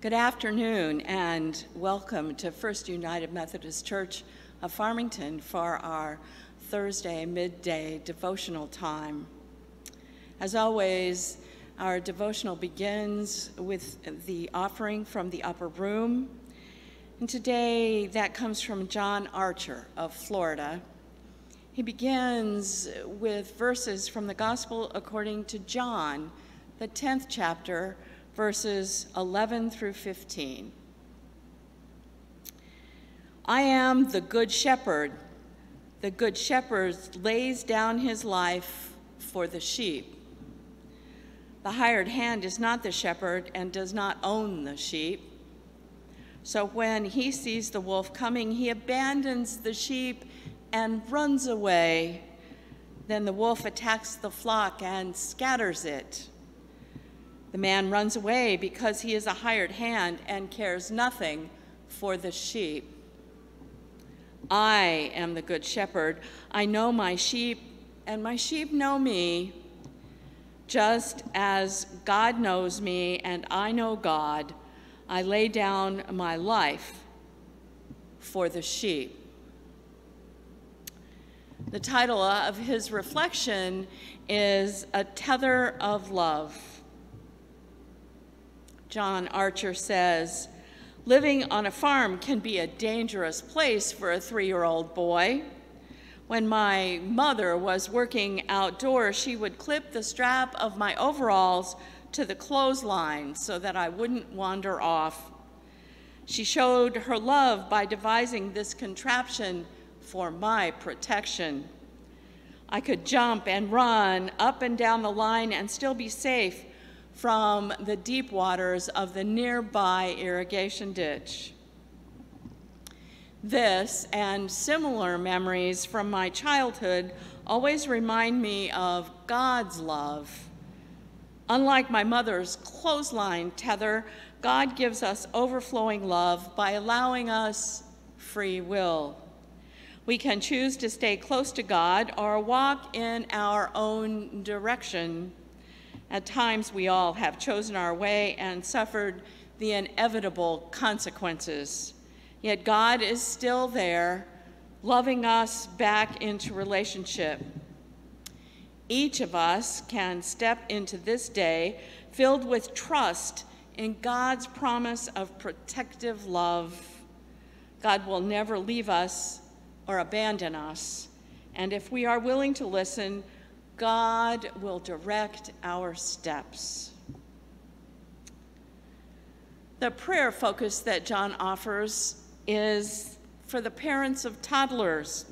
Good afternoon and welcome to First United Methodist Church of Farmington for our Thursday midday devotional time. As always, our devotional begins with the offering from the upper room. And today that comes from John Archer of Florida. He begins with verses from the Gospel according to John, the 10th chapter, verses 11 through 15. I am the good shepherd. The good shepherd lays down his life for the sheep. The hired hand is not the shepherd and does not own the sheep. So when he sees the wolf coming, he abandons the sheep and runs away. Then the wolf attacks the flock and scatters it. The man runs away because he is a hired hand and cares nothing for the sheep. I am the good shepherd. I know my sheep, and my sheep know me. Just as God knows me and I know God, I lay down my life for the sheep. The title of his reflection is A Tether of Love. John Archer says, living on a farm can be a dangerous place for a 3-year-old boy. When my mother was working outdoors, she would clip the strap of my overalls to the clothesline so that I wouldn't wander off. She showed her love by devising this contraption for my protection. I could jump and run up and down the line and still be safe from the deep waters of the nearby irrigation ditch. This and similar memories from my childhood always remind me of God's love. Unlike my mother's clothesline tether, God gives us overflowing love by allowing us free will. We can choose to stay close to God or walk in our own direction. At times, we all have chosen our way and suffered the inevitable consequences. Yet God is still there, loving us back into relationship. Each of us can step into this day filled with trust in God's promise of protective love. God will never leave us or abandon us. And if we are willing to listen, God will direct our steps. The prayer focus that John offers is for the parents of toddlers.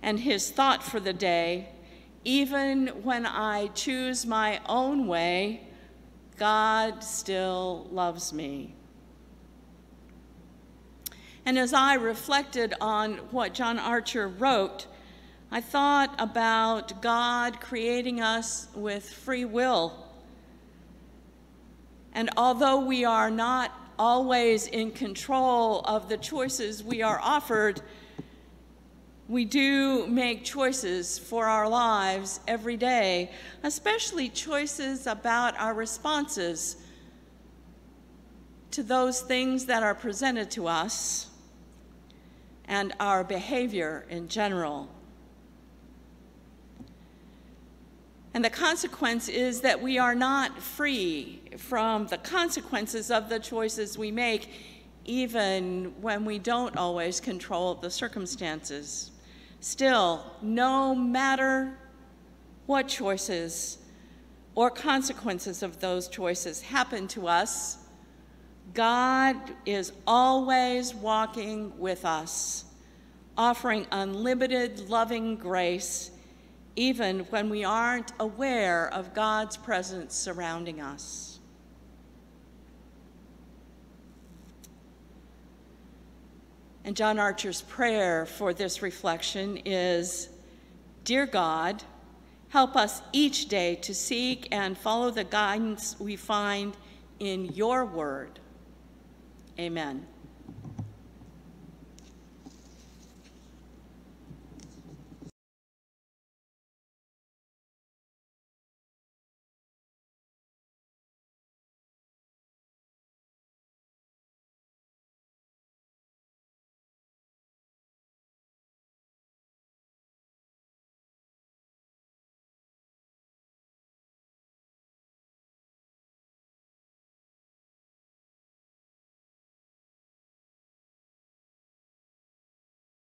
And his thought for the day, even when I choose my own way, God still loves me. And as I reflected on what John Archer wrote, I thought about God creating us with free will. And although we are not always in control of the choices we are offered, we do make choices for our lives every day, especially choices about our responses to those things that are presented to us and our behavior in general. And the consequence is that we are not free from the consequences of the choices we make, even when we don't always control the circumstances. Still, no matter what choices or consequences of those choices happen to us, God is always walking with us, offering unlimited loving grace, even when we aren't aware of God's presence surrounding us. And John Archer's prayer for this reflection is, Dear God, help us each day to seek and follow the guidance we find in your word. Amen.